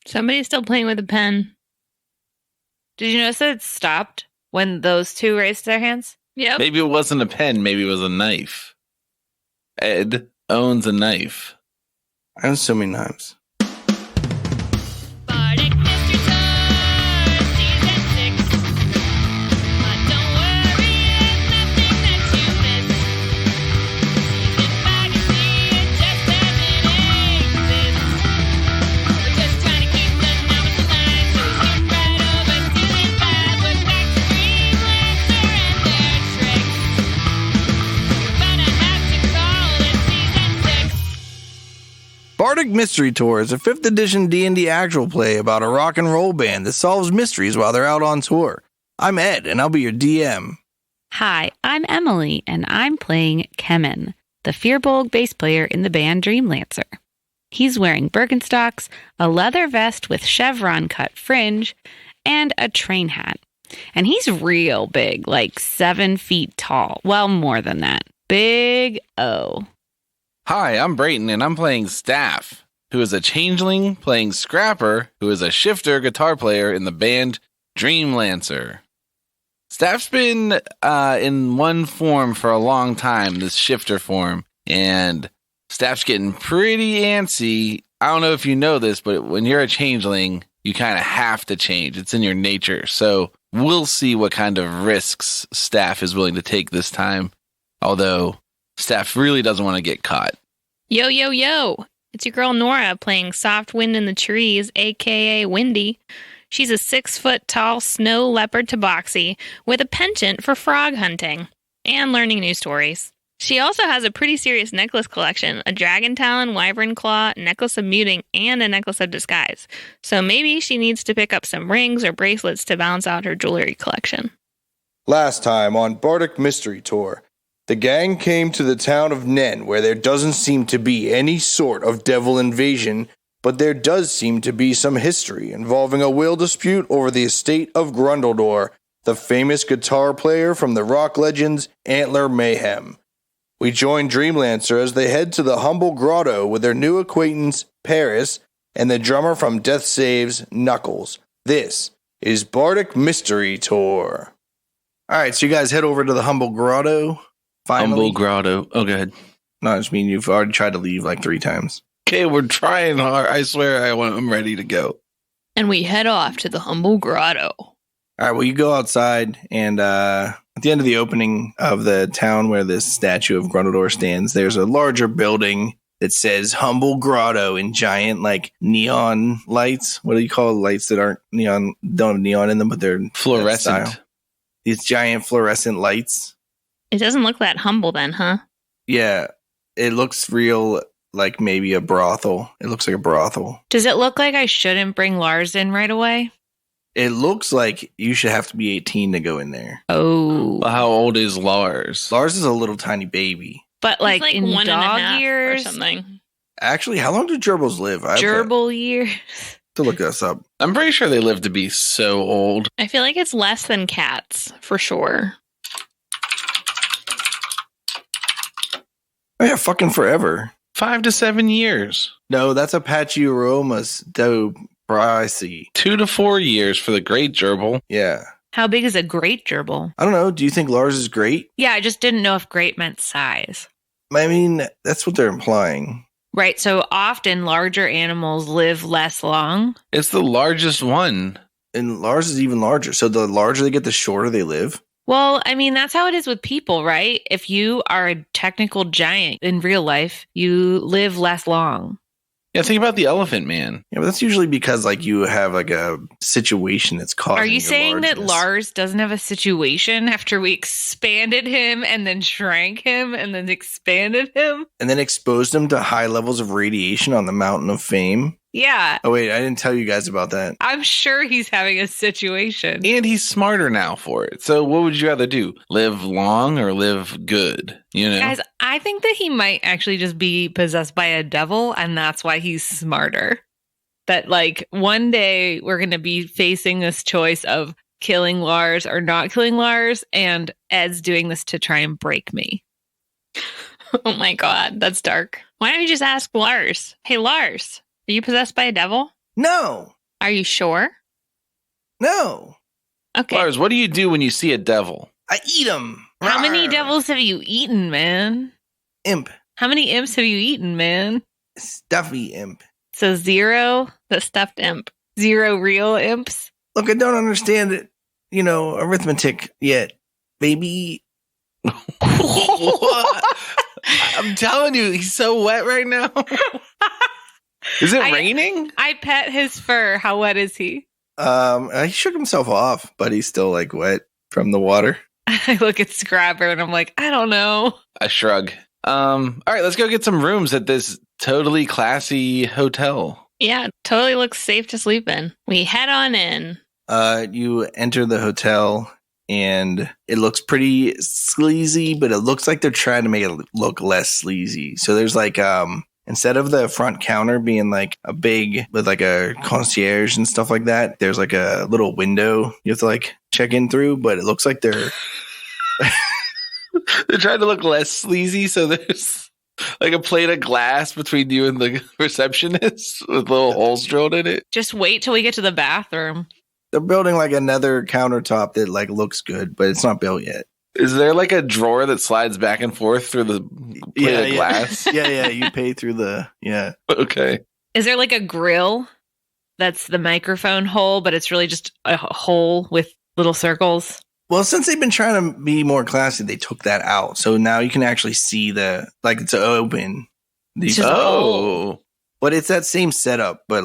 Somebody's still playing with a pen. Did you notice that it stopped when those two raised their hands? Yep. Maybe it wasn't a pen. Maybe it was a knife. Ed owns a knife. I own so many knives. Bardic Mystery Tour, Season 6. But don't worry, it's nothing that you miss. Sit back and see it just as it exists. We're just trying to keep the numbers alive, so skip right over Season 5. We're back to Dreamlancer and their tricks. You're gonna have to call it Season 6. Bardic Mystery Tour is a 5th edition D&D actual play about a rock and roll band that solves mysteries while they're out on tour. I'm Ed, and I'll be your DM. Hi, I'm Emily, and I'm playing Kemen, the Fearbolg bass player in the band Dreamlancer. He's wearing Birkenstocks, a leather vest with chevron-cut fringe, and a train hat. And he's real big, like 7 feet tall. Well, more than that. Big O. Hi, I'm Brayton, and I'm playing Staff, who is a changeling playing Scrapper, who is a shifter guitar player in the band Dreamlancer. Staff's been in one form for a long time, this shifter form, and Staff's getting pretty antsy. I don't know if you know this, but when you're a changeling, you kind of have to change. It's in your nature. So we'll see what kind of risks Staff is willing to take this time, although Staff really doesn't want to get caught. Yo, yo, yo. It's your girl Nora playing Soft Wind in the Trees, a.k.a. Windy. She's a 6-foot-tall snow leopard tabaxi with a penchant for frog hunting and learning new stories. She also has a pretty serious necklace collection, a dragon talon, wyvern claw, necklace of muting, and a necklace of disguise. So maybe she needs to pick up some rings or bracelets to balance out her jewelry collection. Last time on Bardic Mystery Tour, the gang came to the town of Nen, where there doesn't seem to be any sort of devil invasion, but there does seem to be some history involving a will dispute over the estate of Grundle, the famous guitar player from the rock legends Antler Mayhem. We join Dreamlancer as they head to the humble grotto with their new acquaintance, Paris, and the drummer from Death Saves, Knuckles. This is Bardic Mystery Tour. All right, so you guys head over to the humble grotto. Finally. Humble grotto. Oh, go ahead. No, I just mean you've already tried to leave like 3 times. Okay, we're trying hard. I swear I'm ready to go. And we head off to the humble grotto. All right, well, you go outside, and at the end of the opening of the town where this statue of Grundle stands, there's a larger building that says Humble Grotto in giant, like, neon lights. What do you call lights that aren't neon, don't have neon in them, but they're Fluorescent. These giant fluorescent lights. It doesn't look that humble then, huh? Yeah, it looks real like maybe a brothel. It looks like a brothel. Does it look like I shouldn't bring Lars in right away? It looks like you should have to be 18 to go in there. Oh. Well, how old is Lars? Lars is a little tiny baby. But like, He's in 1.5 years or something. Actually, how long do gerbils live? Gerbil years. To look this up. I'm pretty sure they live to be so old. I feel like it's less than cats, for sure. Oh yeah, fucking forever. 5 to 7 years. No, that's Apache-Aromas do Pricey. 2 to 4 years for the great gerbil. Yeah. How big is a great gerbil? I don't know. Do you think Lars is great? Yeah, I just didn't know if great meant size. I mean, that's what they're implying. Right, so often larger animals live less long. It's the largest one. And Lars is even larger. So the larger they get, the shorter they live. Well, I mean, that's how it is with people, right? If you are a technical giant in real life, you live less long. Yeah, think about the elephant man. Yeah, but that's usually because like you have like a situation that's causing. Are you your saying that largeness. Lars doesn't have a situation after we expanded him and then shrank him and then expanded him? And then exposed him to high levels of radiation on the Mountain of Fame? Yeah. Oh, wait, I didn't tell you guys about that. I'm sure he's having a situation. And he's smarter now for it. So what would you rather do? Live long or live good? You know? Guys, I think that he might actually just be possessed by a devil, and that's why he's smarter. That, like, one day we're going to be facing this choice of killing Lars or not killing Lars, and Ed's doing this to try and break me. Oh my god, that's dark. Why don't you just ask Lars? Hey, Lars, are you possessed by a devil? No, Are you sure? No. Okay. Lars, what do you do when you see a devil? I eat them. How many devils have you eaten, man? Imp. How many imps have you eaten, man? Stuffy imp. So 0? The stuffed imp. 0 real imps? Look, I don't understand it, arithmetic yet. Baby. What? I'm telling you, he's so wet right now. Is it raining? I pet his fur. How wet is he? He shook himself off, but he's still like wet from the water. I look at Scrapper and I'm like, I don't know. I shrug. All right, let's go get some rooms at this totally classy hotel. Yeah, totally looks safe to sleep in. We head on in. You enter the hotel and it looks pretty sleazy, but it looks like they're trying to make it look less sleazy. So there's like, instead of the front counter being like a big with like a concierge and stuff like that, there's like a little window you have to like check in through, but it looks like they're They're trying to look less sleazy, so there's like a plate of glass between you and the receptionist with little holes drilled in it. Just wait till we get to the bathroom. they're building like another countertop that like looks good, but it's not built yet. Is there like a drawer that slides back and forth through the plate of glass? yeah. You pay through the Okay. Is there like a grill that's the microphone hole, but it's really just a hole with little circles? Well, since they've been trying to be more classy, they took that out. So now you can actually see it's open. It's just a hole. Oh. But it's that same setup, but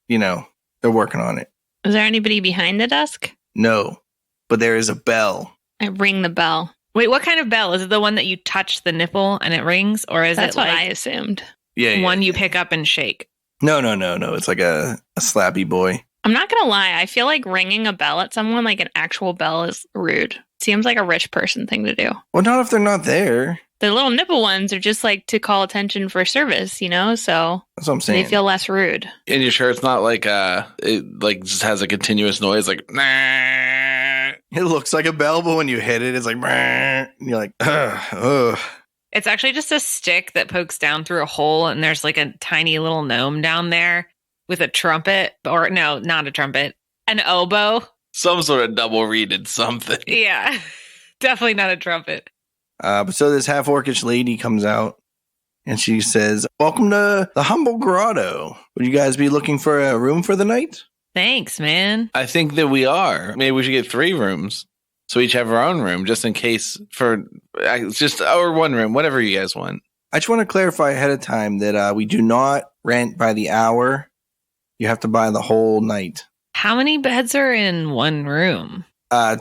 they're working on it. Is there anybody behind the desk? No, but there is a bell. I ring the bell. Wait, what kind of bell? Is it the one that you touch the nipple and it rings? Or is That's it what like I assumed. Yeah. one you pick up and shake? No. It's like a slappy boy. I'm not going to lie. I feel like ringing a bell at someone like an actual bell is rude. Seems like a rich person thing to do. Well, not if they're not there. The little nipple ones are just like to call attention for service, so That's what I'm saying. they feel less rude. And you're sure it's not like it like just has a continuous noise like nah. It looks like a bell, but when you hit it, it's like, and you're like, ugh. It's actually just a stick that pokes down through a hole, and there's like a tiny little gnome down there with a trumpet, or no, not a trumpet, an oboe. Some sort of double reeded something. Yeah, definitely not a trumpet. So this half orcish lady comes out and she says, "Welcome to the humble grotto. Would you guys be looking for a room for the night?" Thanks, man. I think that we are. Maybe we should get 3 rooms. So we each have our own room just in case just our one room, whatever you guys want. I just want to clarify ahead of time that we do not rent by the hour. You have to buy the whole night. How many beds are in one room?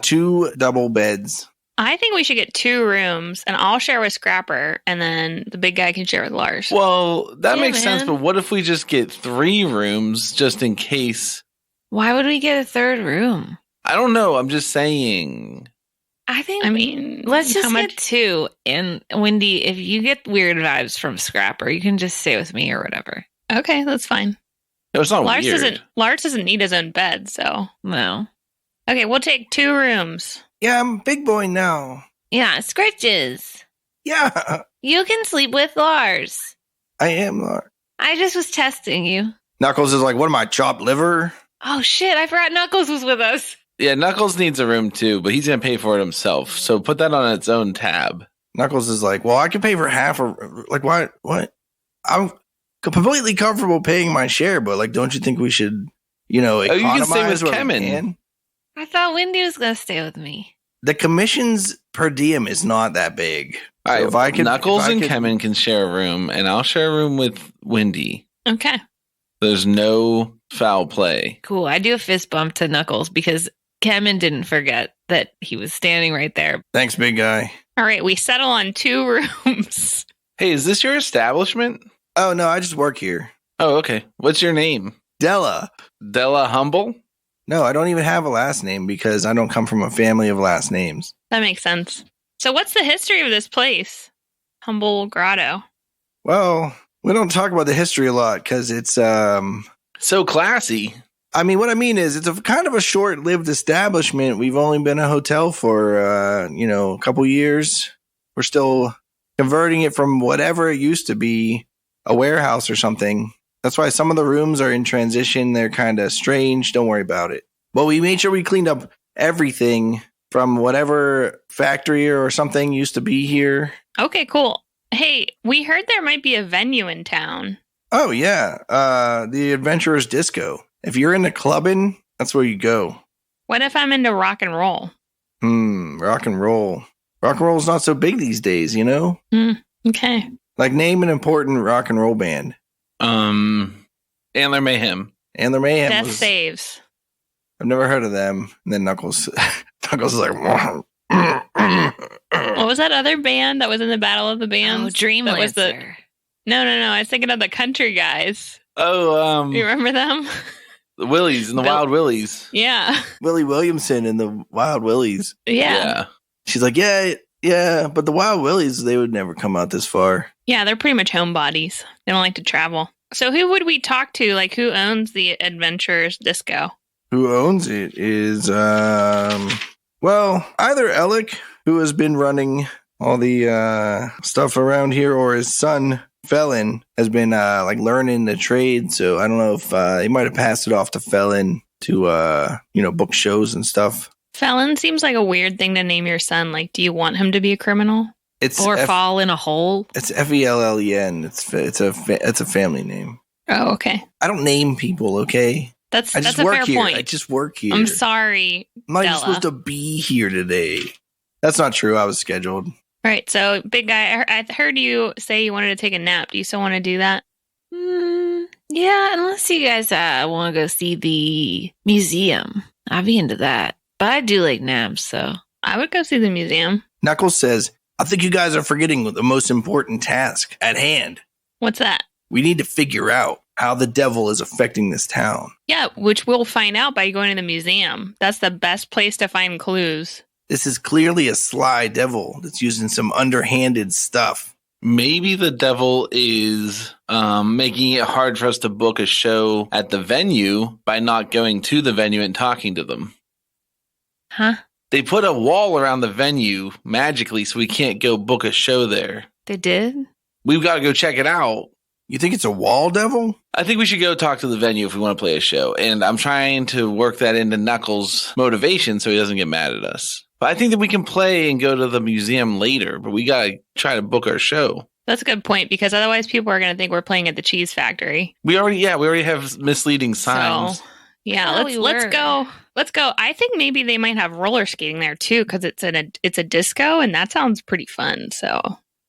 2 double beds. I think we should get 2 rooms, and I'll share with Scrapper, and then the big guy can share with Lars. Well, that Yeah, makes sense, man. but what if we just get 3 rooms just in case? Why would we get a third room? I don't know. I'm just saying. I think I mean, let's just how much? get 2. And Wendy, if you get weird vibes from Scrapper, you can just stay with me or whatever. Okay, that's fine. No, it's not Lars weird. doesn't need his own bed, so No. okay, we'll take 2 rooms. Yeah, I'm a big boy now. Yeah, Scritches. Yeah, You can sleep with Lars. I am. Lord. I just was testing you. Knuckles is like, "What am I, chopped liver?" Oh shit, I forgot Knuckles was with us. Yeah, Knuckles needs a room too, but he's going to pay for it himself. So put that on its own tab. Knuckles is like, "Well, I can pay for half or like what? I'm completely comfortable paying my share, but like, don't you think we should, economize you can stay with where we Kemen. can?" I thought Wendy was gonna stay with me. The commissions per diem is not that big. All So right, Knuckles and Kemen can share a room, and I'll share a room with Wendy. Okay. There's no foul play. Cool. I do a fist bump to Knuckles because Kemen didn't forget that he was standing right there. Thanks, big guy. All right, we settle on 2 rooms. Hey, is this your establishment? Oh no, I just work here. Oh, okay. What's your name? Della. Della Humble? No, I don't even have a last name because I don't come from a family of last names. That makes sense. So what's the history of this place? Humble Grotto. Well, we don't talk about the history a lot because it's So classy. I mean, what I mean is it's a kind of a short-lived establishment. We've only been a hotel for a couple years. We're still converting it from whatever it used to be, a warehouse or something. That's why some of the rooms are in transition. They're kind of strange. Don't worry about it. But we made sure we cleaned up everything from whatever factory or something used to be here. Okay, cool. Hey, we heard there might be a venue in town. Oh, yeah. The Adventurer's Disco. If you're into clubbing, that's where you go. What if I'm into rock and roll? Rock and roll. Rock and roll's not so big these days, you know? Okay. Like, name an important rock and roll band. Antler Mayhem. Antler Mayhem. Death Saves. I've never heard of them. And then Knuckles is like... What was that other band that was in the Battle of the Bands? Oh, Dreamlancer. That was the... No. I was thinking of the country guys. Oh, You remember them? the Willies and the Wild Willies. Yeah. Willie Williamson and the Wild Willies. Yeah. She's like, yeah, but the Wild Willies, they would never come out this far. Yeah, they're pretty much homebodies. They don't like to travel. So who would we talk to? Like, who owns the Adventurers Disco? Who owns it is, well, either Alec, who has been running all the stuff around here, or his son, Felon, has been like learning the trade. So I don't know if he might have passed it off to Felon to, book shows and stuff. Felon seems like a weird thing to name your son. Like, do you want him to be a criminal? Or fall in a hole? It's Fellen. It's a family name. Oh, okay. I don't name people, okay? That's I a just fair work here. point. I just work here. I'm sorry, I'm not even Della. supposed to be here today. That's not true. I was scheduled. All right, so big guy, I heard you say you wanted to take a nap. Do you still want to do that? Yeah, unless you guys want to go see the museum. I'd be into that. But I do like naps, so. I would go see the museum. Knuckles says, I think you guys are forgetting the most important task at hand. What's that? We need to figure out how the devil is affecting this town. Yeah, which we'll find out by going to the museum. That's the best place to find clues. This is clearly a sly devil that's using some underhanded stuff. Maybe the devil is making it hard for us to book a show at the venue by not going to the venue and talking to them. Huh? They put a wall around the venue magically so we can't go book a show there. They did? We've got to go check it out. You think it's a wall devil? I think we should go talk to the venue if we want to play a show. And I'm trying to work that into Knuckles' motivation so he doesn't get mad at us. But I think that we can play and go to the museum later, but we got to try to book our show. That's a good point, because otherwise people are going to think we're playing at the cheese factory. We already have misleading signs. So, yeah, Yeah, let's go. Let's go. I think maybe they might have roller skating there too, because it's a disco, and that sounds pretty fun. So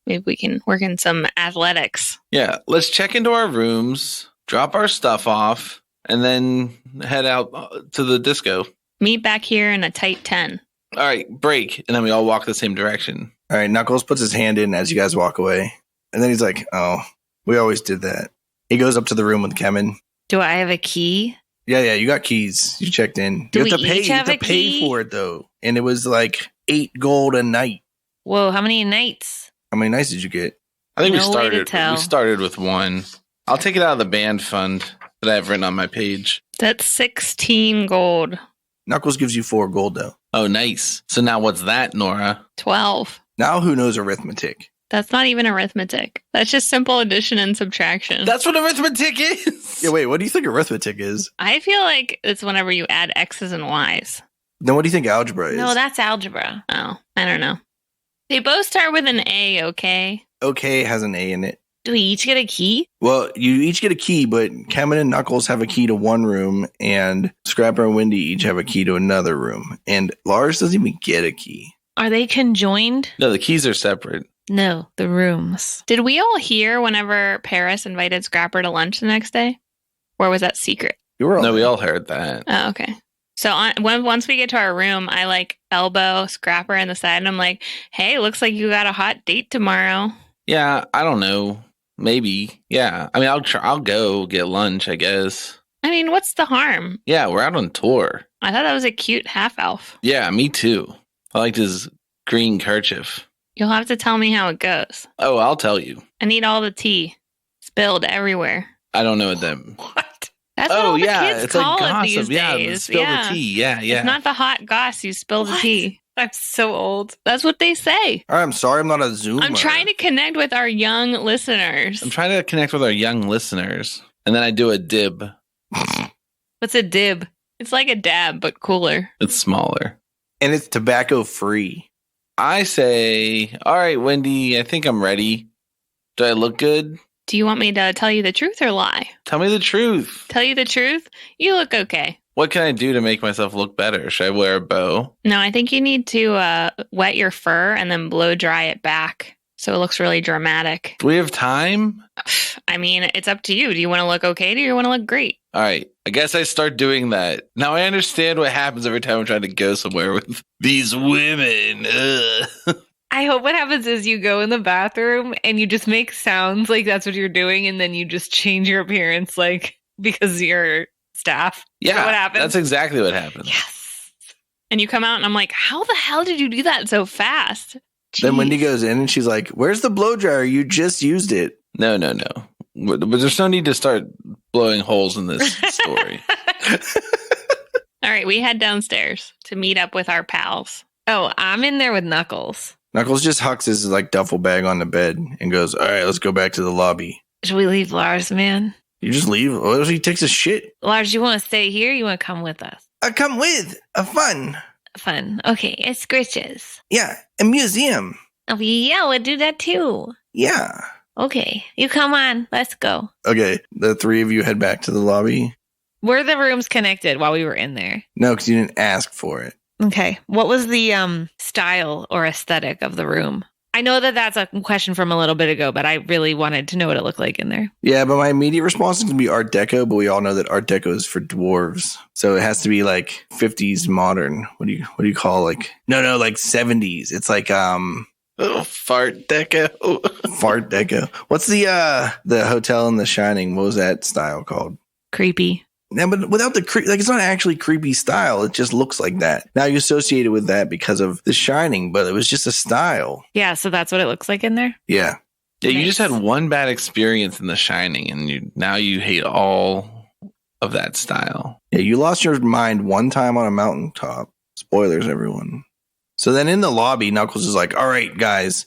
maybe we can work in some athletics. Yeah, let's check into our rooms, drop our stuff off, and then head out to the disco. Meet back here in a tight 10. All right, break, and then we all walk the same direction. All right, Knuckles puts his hand in as you guys walk away. And then he's like, oh, we always did that. He goes up to the room with Kemen. Do I have a key? Yeah, you got keys. You checked in. Do you have we to pay. each You have have a to pay key? for it though, and it was like 8 gold a night. Whoa, how many nights? How many nights did you get? I think No way to tell. we started with one. I'll take it out of the band fund that I have written on my page. That's 16 gold. Knuckles gives you 4 gold though. Oh, nice. So now what's that, Nora? 12. Now who knows arithmetic? That's not even arithmetic. That's just simple addition and subtraction. That's what arithmetic is. Yeah, wait. What do you think arithmetic is? I feel like it's whenever you add X's and Y's. Then what do you think algebra is? No, that's algebra. Oh, I don't know. They both start with an A, okay? Okay has an A in it. Do we each get a key? Well, you each get a key, but Kemen and Knuckles have a key to one room, and Scrapper and Wendy each have a key to another room. And Lars doesn't even get a key. Are they conjoined? No, the keys are separate. No, the rooms. Did we all hear whenever Paris invited Scrapper to lunch the next day? Or was that secret? You were all No, we all heard that. Oh, okay. So once we get to our room, I like elbow Scrapper in the side, and I'm like, hey, looks like you got a hot date tomorrow. Yeah, I don't know. Maybe. Yeah. I mean, I'll go get lunch, I guess. I mean, what's the harm? Yeah, we're out on tour. I thought that was a cute half elf. Yeah, me too. I liked his green kerchief. You'll have to tell me how it goes. Oh, I'll tell you. I need all the tea spilled everywhere. I don't know what that. What? That's what all the kids it's call like it gossip. these Yeah, days. spill the tea. Yeah. It's not the hot goss, you spill the What? tea. I'm so old. That's what they say. All right, I'm sorry I'm not a Zoomer. I'm trying to connect with our young listeners. I'm trying to connect with our young listeners. And then I do a dib. What's a dib? It's like a dab, but cooler. It's smaller. And it's tobacco free. I say, all right, Wendy, I think I'm ready. Do I look good? Do you want me to tell you the truth or lie? Tell me the truth. Tell you the truth? You look okay. What can I do to make myself look better? Should I wear a bow? No, I think you need to wet your fur and then blow dry it back so it looks really dramatic. Do we have time? I mean, it's up to you. Do you want to look okay? Do you want to look great? All right. I guess I start doing that. Now I understand what happens every time I'm trying to go somewhere with these women. Ugh. I hope what happens is you go in the bathroom and you just make sounds like that's what you're doing, and then you just change your appearance, like, because you're staff. Is that Yeah, what happens? that's exactly what happens. Yes. And you come out and I'm like, how the hell did you do that so fast? Then Wendy Jeez. goes in and she's like, where's the blow dryer? You just used it. No. But there's no need to start blowing holes in this story. All right, we head downstairs to meet up with our pals. Oh, I'm in there with Knuckles. Knuckles just hucks his like duffel bag on the bed and goes, all right, let's go back to the lobby. Should we leave Lars, man? You just leave? What if he takes a shit? Lars, you want to stay here? You want to come with us? I come with. A fun. Fun. Okay, it's Scritches. Yeah, a museum. Oh, yeah, we'll do that too. Yeah. Okay, you come on. Let's go. Okay, the three of you head back to the lobby. Were the rooms connected while we were in there? No, because you didn't ask for it. Okay. What was the style or aesthetic of the room? I know that that's a question from a little bit ago, but I really wanted to know what it looked like in there. Yeah, but my immediate response is going to be Art Deco, but we all know that Art Deco is for dwarves. So it has to be like 50s modern. What do you call like like 70s. It's like Oh, fart deco. Fart Deco. What's the hotel in The Shining? What was that style called? Creepy. Yeah, but without the like, it's not actually creepy style. It just looks like that. Now you associate it with that because of The Shining, but it was just a style. Yeah, so that's what it looks like in there? Yeah. Yeah, you Nice. just had one bad experience in The Shining, and now you hate all of that style. Yeah, you lost your mind one time on a mountaintop. Spoilers, everyone. So then in the lobby, Knuckles is like, all right, guys,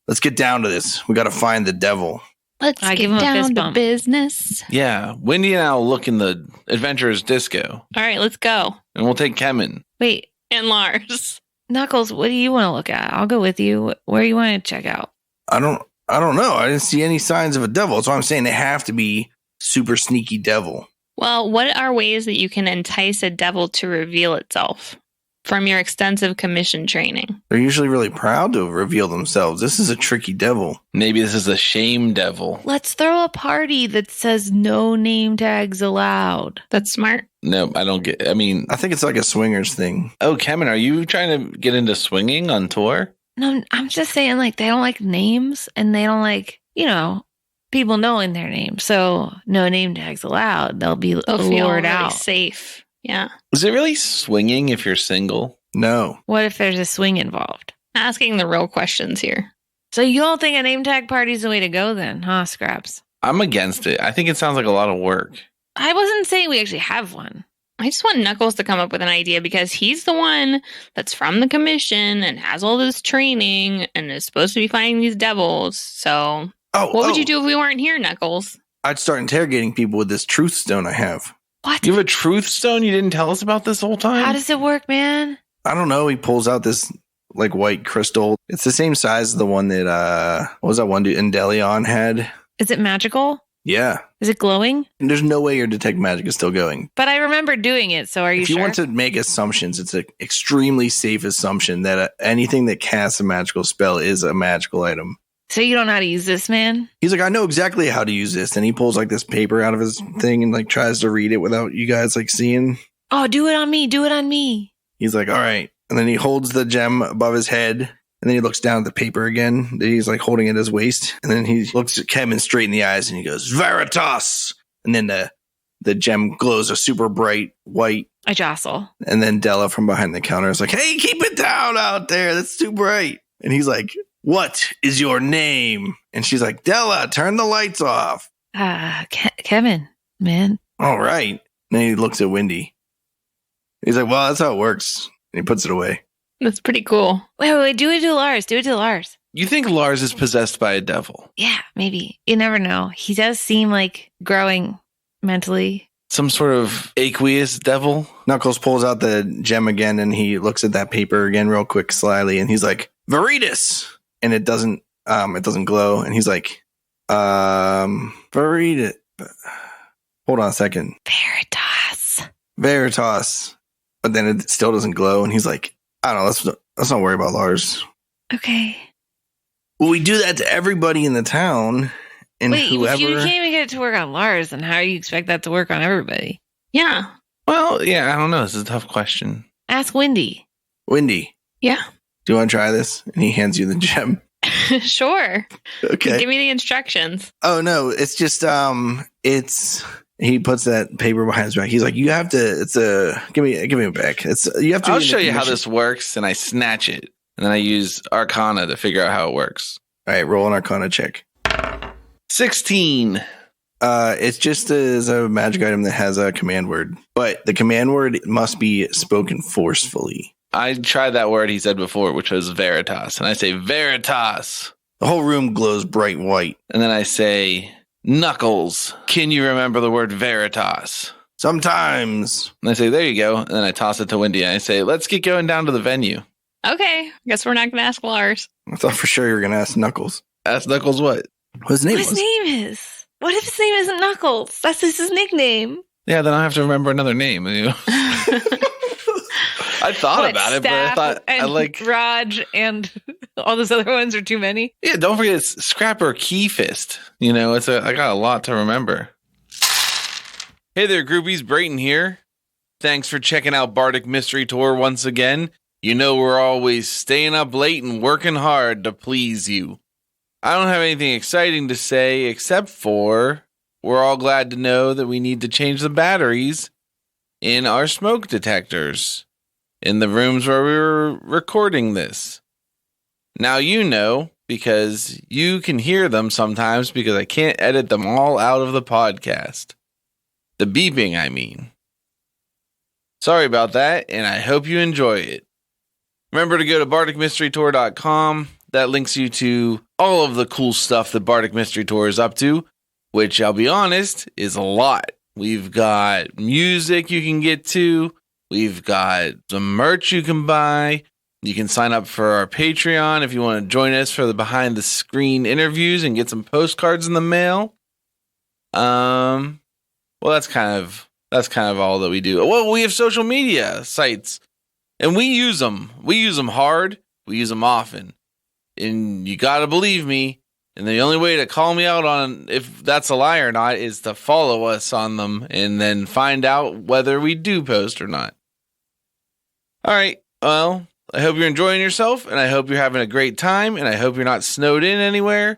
let's get down to this. We got to find the devil. Let's I get give him a down fist to bump. business. Yeah, Wendy and I will look in the Adventurers Disco, All right, let's go. and we'll take Kemen. Wait, And Lars. Knuckles, what do you want to look at? I'll go with you. Where do you want to check out? I don't know. I didn't see any signs of a devil. That's why I'm saying they have to be super sneaky devil. Well, what are ways that you can entice a devil to reveal itself from your extensive commission training? They're usually really proud to reveal themselves. This is a tricky devil. Maybe this is a shame devil. Let's throw a party that says no name tags allowed. That's smart. No, I don't get. I mean, I think it's like a swingers thing. oh, Kemen, are you trying to get into swinging on tour? No, I'm just saying, like, they don't like names and they don't like, people knowing their name. So no name tags allowed. They'll be They'll feel lured really out. safe. Yeah. Is it really swinging if you're single? No. What if there's a swing involved? Asking the real questions here. So you don't think a name tag party's the way to go then, huh, Scraps? I'm against it. I think it sounds like a lot of work. I wasn't saying we actually have one. I just want Knuckles to come up with an idea because he's the one that's from the commission and has all this training and is supposed to be finding these devils. So what would you do if we weren't here, Knuckles? I'd start interrogating people with this truth stone I have. What? You have a truth stone you didn't tell us about this whole time? How does it work, man? I don't know. He pulls out this like white crystal. It's the same size as the one that what was that one dude Endelion had? Is it magical? Yeah. Is it glowing? And there's no way your detect magic is still going. But I remember doing it, so are you If you sure? want to make assumptions, it's an extremely safe assumption that anything that casts a magical spell is a magical item. So you don't know how to use this, man? He's like, I know exactly how to use this. And he pulls like this paper out of his thing and like tries to read it without you guys like seeing. Oh, do it on me. Do it on me. He's like, all right. And then he holds the gem above his head. And then he looks down at the paper again. He's like holding it at his waist. And then he looks at Kevin straight in the eyes and he goes, Veritas. And then the gem glows a super bright white. I jostle. And then Della from behind the counter is like, hey, keep it down out there. That's too bright. And he's like, what is your name? And she's like, Della, turn the lights off. Kevin, man. All right. And then he looks at Wendy. He's like, well, that's how it works. And he puts it away. That's pretty cool. Wait. Do it to Lars. Do it to Lars. You think Lars is possessed by a devil? Yeah, maybe. You never know. He does seem like growing mentally. Some sort of aqueous devil. Knuckles pulls out the gem again and he looks at that paper again real quick, slyly, and he's like, Veritas! And it doesn't glow, and he's like, Veritas. Hold on a second. Veritas. But then it still doesn't glow, and he's like, I don't know, let's not worry about Lars. Okay. Well, we do that to everybody in the town, and Wait, whoever. if you can't even get it to work on Lars, then how do you expect that to work on everybody? Yeah. Well, yeah, I don't know. This is a tough question. Ask Wendy. Wendy, Yeah. do you want to try this? And he hands you the gem. Sure. Okay. Give me the instructions. Oh no, it's just he puts that paper behind his back. He's like, you have to. Give me it back. You have to. I'll show you how this works, and I snatch it, and then I use Arcana to figure out how it works. All right, roll an Arcana check. 16. It's just as a magic item that has a command word, but the command word must be spoken forcefully. I tried that word he said before, which was Veritas, and I say Veritas, The whole room glows bright white. and then I say Knuckles. Can you remember the word Veritas? Sometimes. And I say, there you go. And then I toss it to Wendy and I say, let's get going down to the venue. Okay. Guess we're not going to ask Lars. I thought for sure you were going to ask Knuckles. Ask Knuckles what? What his name What was. his name is? What if his name isn't Knuckles? That's just his nickname. Yeah, then I have to remember another name. You know? I thought about it, but I thought I and like. Raj and all those other ones are too many. Yeah, don't forget it's Scrapper Key Fist. You know, I got a lot to remember. Hey there, groupies. Brayton here. Thanks for checking out Bardic Mystery Tour once again. You know we're always staying up late and working hard to please you. I don't have anything exciting to say except for we're all glad to know that we need to change the batteries in our smoke detectors in the rooms where we were recording this. Now you know, because you can hear them sometimes because I can't edit them all out of the podcast. The beeping, I mean. Sorry about that, and I hope you enjoy it. Remember to go to bardicmysterytour.com. That links you to all of the cool stuff that Bardic Mystery Tour is up to, which, I'll be honest, is a lot. We've got music you can get to. We've got some merch you can buy. You can sign up for our Patreon if you want to join us for the behind-the-screen interviews and get some postcards in the mail. Well, that's kind of all that we do. Well, we have social media sites, and we use them. We use them hard. We use them often. And you got to believe me, and the only way to call me out on if that's a lie or not is to follow us on them and then find out whether we do post or not. All right. Well, I hope you're enjoying yourself, and I hope you're having a great time, and I hope you're not snowed in anywhere.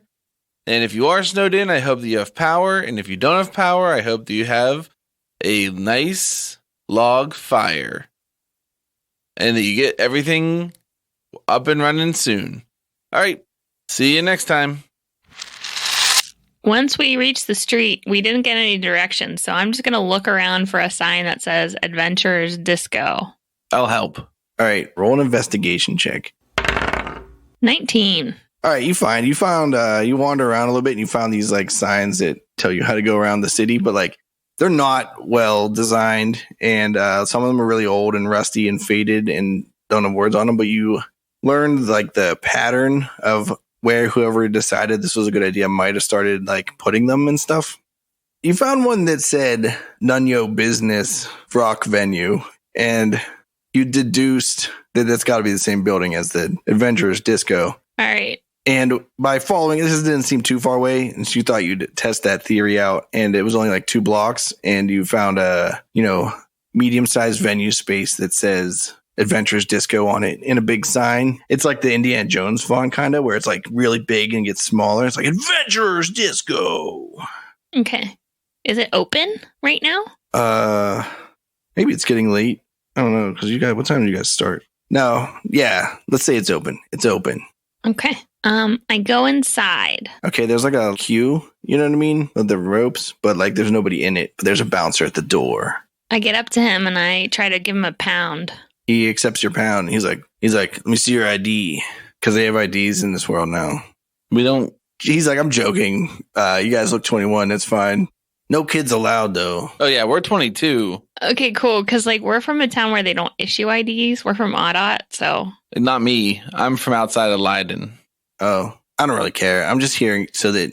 And if you are snowed in, I hope that you have power. And if you don't have power, I hope that you have a nice log fire. And that you get everything up and running soon. All right. See you next time. Once we reached the street, we didn't get any directions, so I'm just going to look around for a sign that says Adventurers Disco. I'll help. All right, roll an investigation check. 19. All right, you wander around a little bit and you found these like signs that tell you how to go around the city, but like they're not well designed, and some of them are really old and rusty and faded and don't have words on them, but you learned like the pattern of where whoever decided this was a good idea might have started like putting them and stuff. You found one that said None Yo Business Rock Venue, and you deduced that that's got to be the same building as the Adventurers Disco. All right. And by following, this didn't seem too far away, and so you thought you'd test that theory out, and it was only like 2 blocks, and you found a, medium-sized venue space that says Adventurers Disco on it in a big sign. It's like the Indiana Jones font kind of, where it's like really big and gets smaller. It's like Adventurers Disco. Okay. Is it open right now? Maybe it's getting late. I don't know, because what time do you guys start? No, yeah, let's say it's open. It's open. Okay. I go inside. Okay, there's like a queue, you know what I mean? With the ropes, but like there's nobody in it. But there's a bouncer at the door. I get up to him and I try to give him a pound. He accepts your pound. He's like, let me see your ID. Because they have IDs in this world now. We don't. He's like, I'm joking. You guys look 21. That's fine. No kids allowed, though. Oh, yeah, we're 22. Okay, cool. Because, like, we're from a town where they don't issue IDs. We're from Audot, so. Not me. I'm from outside of Leiden. Oh, I don't really care. I'm just hearing so that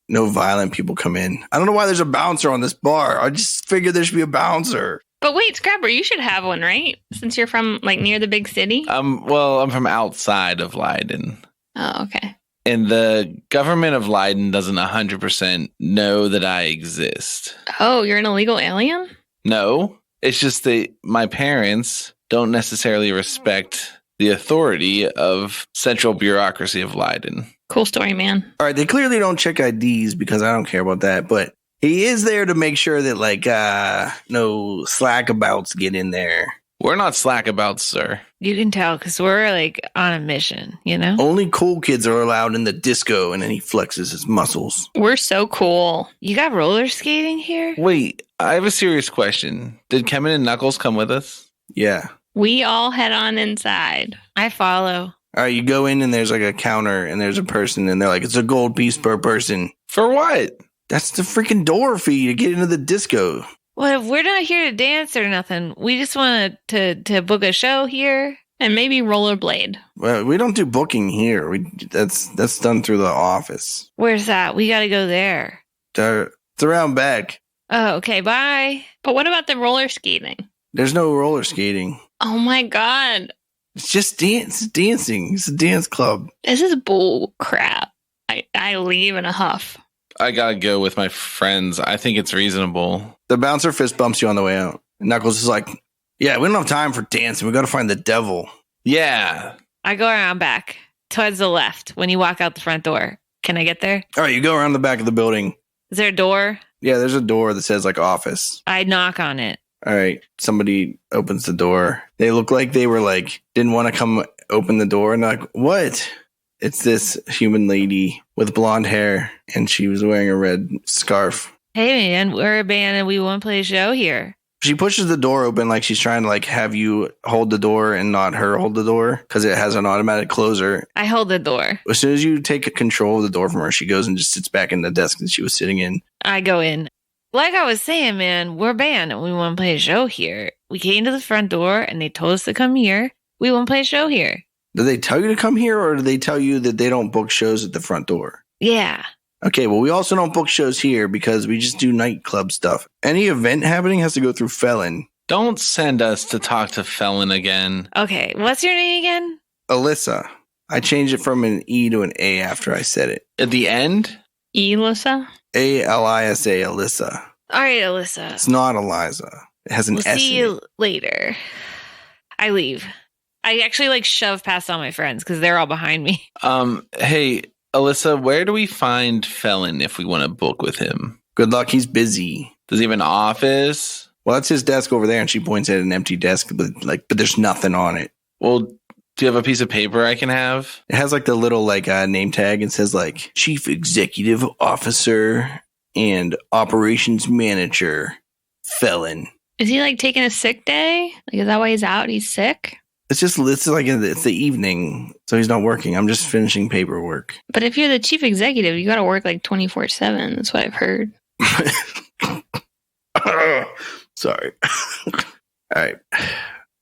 no violent people come in. I don't know why there's a bouncer on this bar. I just figured there should be a bouncer. But wait, Scrapper, you should have one, right? Since you're from, like, near the big city? Well, I'm from outside of Leiden. Oh, okay. And the government of Leiden doesn't 100% know that I exist. Oh, you're an illegal alien? No, it's just that my parents don't necessarily respect the authority of central bureaucracy of Leiden. Cool story, man. All right, they clearly don't check IDs because I don't care about that, but he is there to make sure that, like, no slackabouts get in there. We're not slackabouts, sir. You can tell because we're like on a mission, you know? Only cool kids are allowed in the disco, and then he flexes his muscles. We're so cool. You got roller skating here? Wait, I have a serious question. Did Kemen and Knuckles come with us? Yeah. We all head on inside. I follow. All right, you go in, and there's, like, a counter, and there's a person, and they're like, it's a gold piece per person. For what? That's the freaking door fee to get into the disco. Well, we're not here to dance or nothing. We just want to book a show here. And maybe rollerblade. Well, we don't do booking here. That's done through the office. Where's that? We got to go there. It's around back. Oh, okay. Bye. But what about the roller skating? There's no roller skating. Oh my god. It's just dancing. It's a dance club. This is bull crap. I leave in a huff. I gotta go with my friends. I think it's reasonable. The bouncer fist bumps you on the way out. Knuckles is like, yeah, we don't have time for dancing. We got to find the devil. Yeah. I go around back towards the left when you walk out the front door. Can I get there? All right, you go around the back of the building. Is there a door? Yeah, there's a door that says, like, office. I knock on it. All right, somebody opens the door. They look like they were, like, didn't want to come open the door. And they're like, what? It's this human lady with blonde hair, and she was wearing a red scarf. Hey, man, we're a band and we want to play a show here. She pushes the door open like she's trying to, like, have you hold the door and not her hold the door because it has an automatic closer. I hold the door. As soon as you take control of the door from her, she goes and just sits back in the desk that she was sitting in. I go in. Like I was saying, man, we're a band and we want to play a show here. We came to the front door and they told us to come here. We want to play a show here. Did they tell you to come here, or did they tell you that they don't book shows at the front door? Yeah. Okay, well, we also don't book shows here because we just do nightclub stuff. Any event happening has to go through Felon. Don't send us to talk to Felon again. Okay, what's your name again? Alyssa. I changed it from an E to an A after I said it. At the end? Elisa? Alisa, Alyssa. All right, Alyssa. It's not Eliza. It has an We'll S see in you later. I leave. I actually like shove past all my friends because they're all behind me. Hey, Alyssa, where do we find Felon if we want to book with him? Good luck, he's busy. Does he have an office? Well, that's his desk over there, and she points at an empty desk, but there's nothing on it. Well, do you have a piece of paper I can have? It has like the little like name tag and says like Chief Executive Officer and Operations Manager Felon. Is he like taking a sick day? Like, is that why he's out? He's sick? It's the evening, so he's not working. I'm just finishing paperwork. But if you're the chief executive, you got to work like 24/7. That's what I've heard. Sorry. All right.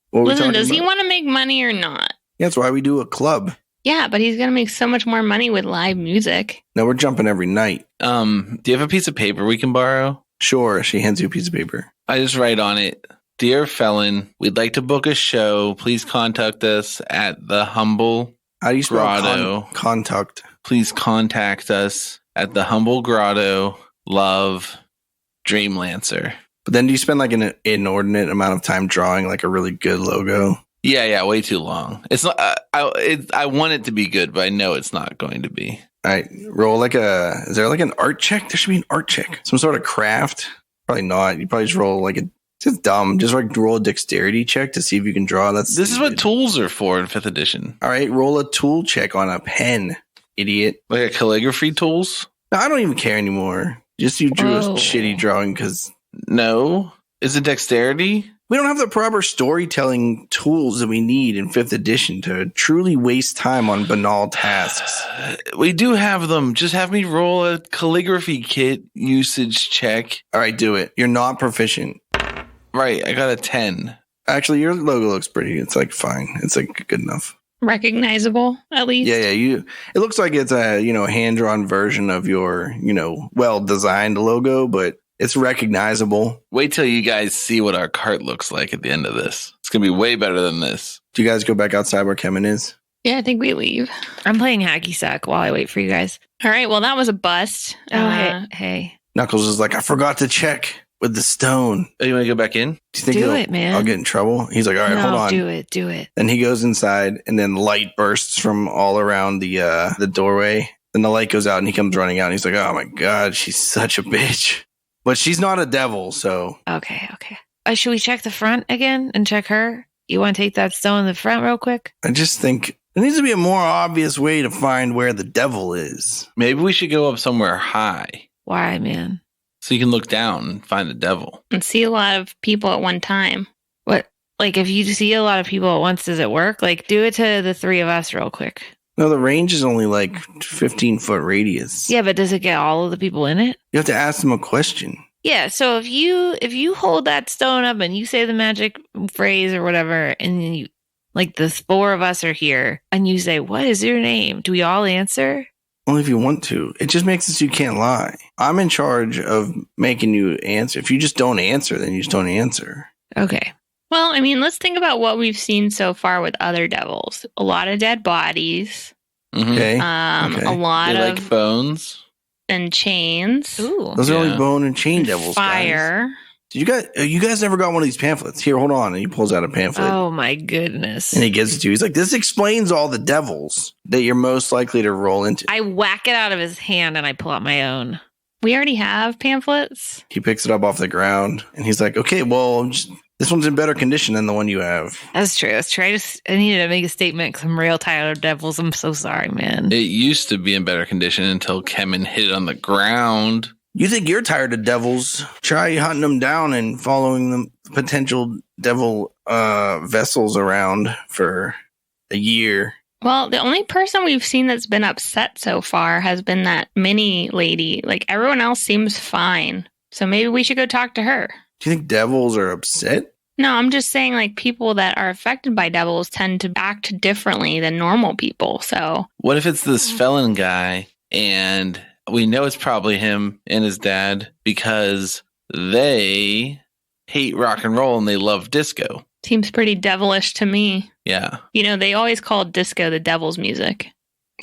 What were we Listen, talking does he about? want to make money or not? Yeah, that's why we do a club. Yeah, but he's going to make so much more money with live music. No, we're jumping every night. Do you have a piece of paper we can borrow? Sure, she hands you a piece of paper. I just write on it, Dear Felon, we'd like to book a show. Please contact us at the Humble How do you spell Grotto. contact? Please contact us at the Humble Grotto. Love, Dreamlancer. But then do you spend like an inordinate amount of time drawing like a really good logo? Yeah, way too long. It's not. I want it to be good, but I know it's not going to be. All right, roll like is there like an art check? There should be an art check. Some sort of craft? Probably not. You probably just roll like it's just dumb. Just like roll a dexterity check to see if you can draw. This is what tools are for in 5th edition. All right, roll a tool check on a pen, idiot. Like a calligraphy tools? No, I don't even care anymore. Just you drew a Whoa. shitty drawing because No. Is it dexterity? We don't have the proper storytelling tools that we need in 5th edition to truly waste time on banal tasks. We do have them. Just have me roll a calligraphy kit usage check. All right, do it. You're not proficient. Right, I got a 10. Actually, your logo looks pretty. It's like fine. It's like good enough. Recognizable, at least. Yeah. It looks like it's a hand-drawn version of your well-designed logo, but it's recognizable. Wait till you guys see what our cart looks like at the end of this. It's going to be way better than this. Do you guys go back outside where Kemen is? Yeah, I think we leave. I'm playing hacky sack while I wait for you guys. All right, well, that was a bust. Hey. Knuckles is like, I forgot to check with the stone. Oh, you want to go back in? Do you think Do it, man. I'll get in trouble? He's like, all right, No, hold on. do it. Then he goes inside, and then light bursts from all around the doorway. Then the light goes out, and he comes running out. And he's like, oh my God, she's such a bitch. But she's not a devil, so. Okay. Should we check the front again and check her? You want to take that stone in the front real quick? I just think there needs to be a more obvious way to find where the devil is. Maybe we should go up somewhere high Why, man? so you can look down and find the devil. And see a lot of people at one time. What? Like, if you see a lot of people at once, does it work? Like, do it to the 3 of us real quick. No, the range is only like 15-foot radius. Yeah, but does it get all of the people in it? You have to ask them a question. Yeah, so if you hold that stone up and you say the magic phrase or whatever, and you, like, the 4 of us are here, and you say, what is your name? Do we all answer? Only if you want to. It just makes it so you can't lie. I'm in charge of making you answer. If you just don't answer, then you just don't answer. Okay. Well, I mean, let's think about what we've seen so far with other devils. A lot of dead bodies. Mhm. Okay? A lot They of like bones. and chains. Ooh. Those are only Yeah. bone and chain devils. Guys. Fire. Did you guys never got one of these pamphlets? Here, hold on. And he pulls out a pamphlet. Oh, my goodness. And he gives it to you. He's like, this explains all the devils that you're most likely to roll into. I whack it out of his hand and I pull out my own. We already have pamphlets. He picks it up off the ground. And he's like, okay, well, this one's in better condition than the one you have. That's true. I needed to make a statement because I'm real tired of devils. I'm so sorry, man. It used to be in better condition until Kemen hit it on the ground. You think you're tired of devils? Try hunting them down and following the potential devil vessels around for a year. Well, the only person we've seen that's been upset so far has been that mini lady. Like, everyone else seems fine. So maybe we should go talk to her. Do you think devils are upset? No, I'm just saying, like, people that are affected by devils tend to act differently than normal people. So, What if it's this felon guy and we know it's probably him and his dad because they hate rock and roll and they love disco. seems pretty devilish to me. Yeah. You know, they always called disco the devil's music.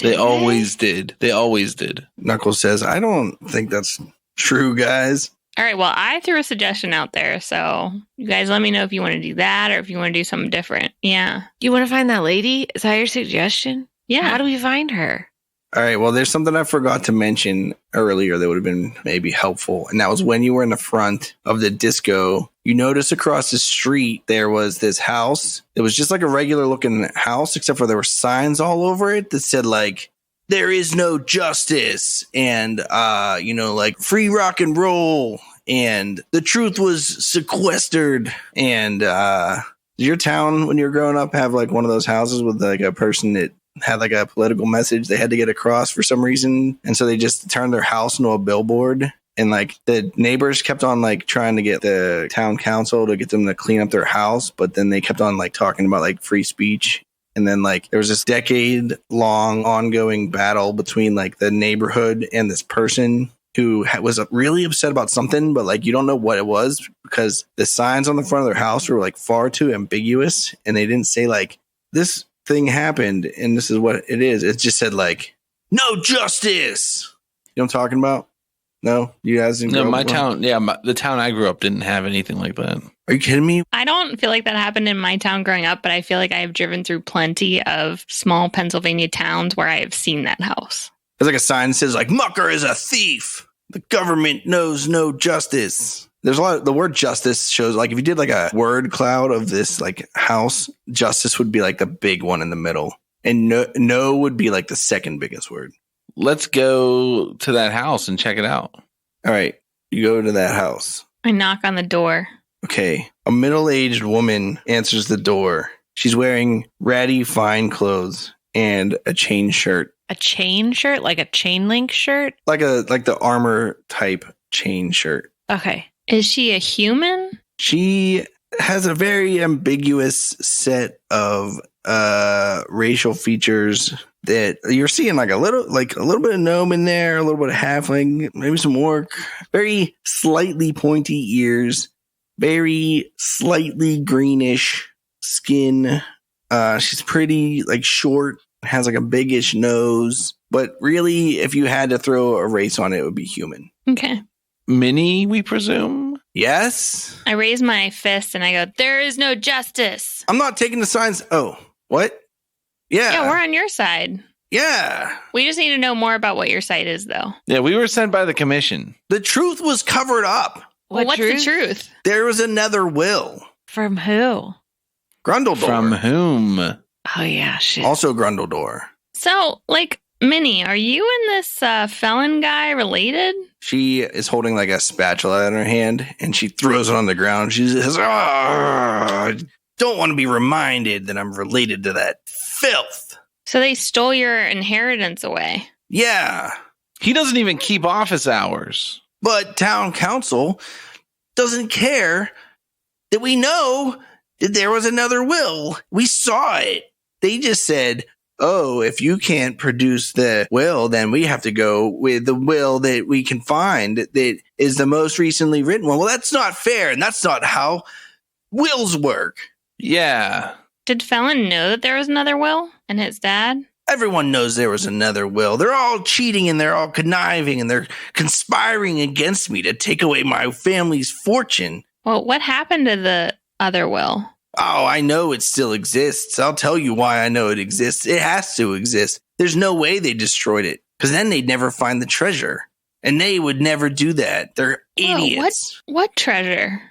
They always did. They always did. Knuckles says, I don't think that's true, guys. All right, well, I threw a suggestion out there, so you guys let me know if you want to do that or if you want to do something different. Yeah. You want to find that lady? Is that your suggestion? Yeah. How do we find her? All right, well, there's something I forgot to mention earlier that would have been maybe helpful. And that was when you were in the front of the disco, you noticed across the street there was this house. It was just like a regular looking house, except for there were signs all over it that said, like, there is no justice and, like free rock and roll and the truth was sequestered. And did your town, when you were growing up, have like one of those houses with like a person that had like a political message they had to get across for some reason? And so they just turned their house into a billboard. And like the neighbors kept on like trying to get the town council to get them to clean up their house. But then they kept on like talking about like free speech. And then like there was this decade long ongoing battle between like the neighborhood and this person who was really upset about something, but like you don't know what it was because the signs on the front of their house were like far too ambiguous. And they didn't say like this thing happened and this is what it is. It just said like no justice. You know what I'm talking about? No, you guys didn't. No, grow my up- town. Yeah, the town I grew up didn't have anything like that. Are you kidding me? I don't feel like that happened in my town growing up, but I feel like I have driven through plenty of small Pennsylvania towns where I have seen that house. There's like a sign that says like Mucker is a thief. The government knows no justice. There's a lot of, the word justice shows like if you did like a word cloud of this like house, justice would be like the big one in the middle. And no would be like the second biggest word. Let's go to that house and check it out. All right. You go to that house. I knock on the door. Okay. A middle-aged woman answers the door. She's wearing ratty fine clothes and a chain shirt. A chain shirt? Like a chain link shirt? Like the armor type chain shirt. Okay. Is she a human? She has a very ambiguous set of racial features that you're seeing like a little bit of gnome in there, a little bit of halfling, maybe some orc, very slightly pointy ears, very slightly greenish skin. She's pretty like short, has like a biggish nose, but really if you had to throw a race on it, it would be human. Okay. Minnie, we presume? Yes? I raise my fist and I go, there is no justice. I'm not taking the signs. Oh, what? Yeah. Yeah, we're on your side. Yeah. We just need to know more about what your side is, though. Yeah, we were sent by the commission. The truth was covered up. Well, what's the truth? There was another will. From who? Grundledor. From whom? Oh, yeah, shit. Also Grundledor. So, like, Minnie, are you and this felon guy related? She is holding like a spatula in her hand and she throws it on the ground. She says, I don't want to be reminded that I'm related to that filth. So they stole your inheritance away. Yeah. He doesn't even keep office hours. But town council doesn't care that we know that there was another will. We saw it. They just said, oh, if you can't produce the will, then we have to go with the will that we can find that is the most recently written one. Well, that's not fair, and that's not how wills work. Yeah. Did Felon know that there was another will and his dad? Everyone knows there was another will. They're all cheating and they're all conniving and they're conspiring against me to take away my family's fortune. Well, what happened to the other will? Oh, I know it still exists. I'll tell you why I know it exists. It has to exist. There's no way they destroyed it, because then they'd never find the treasure. And they would never do that. They're idiots. What treasure?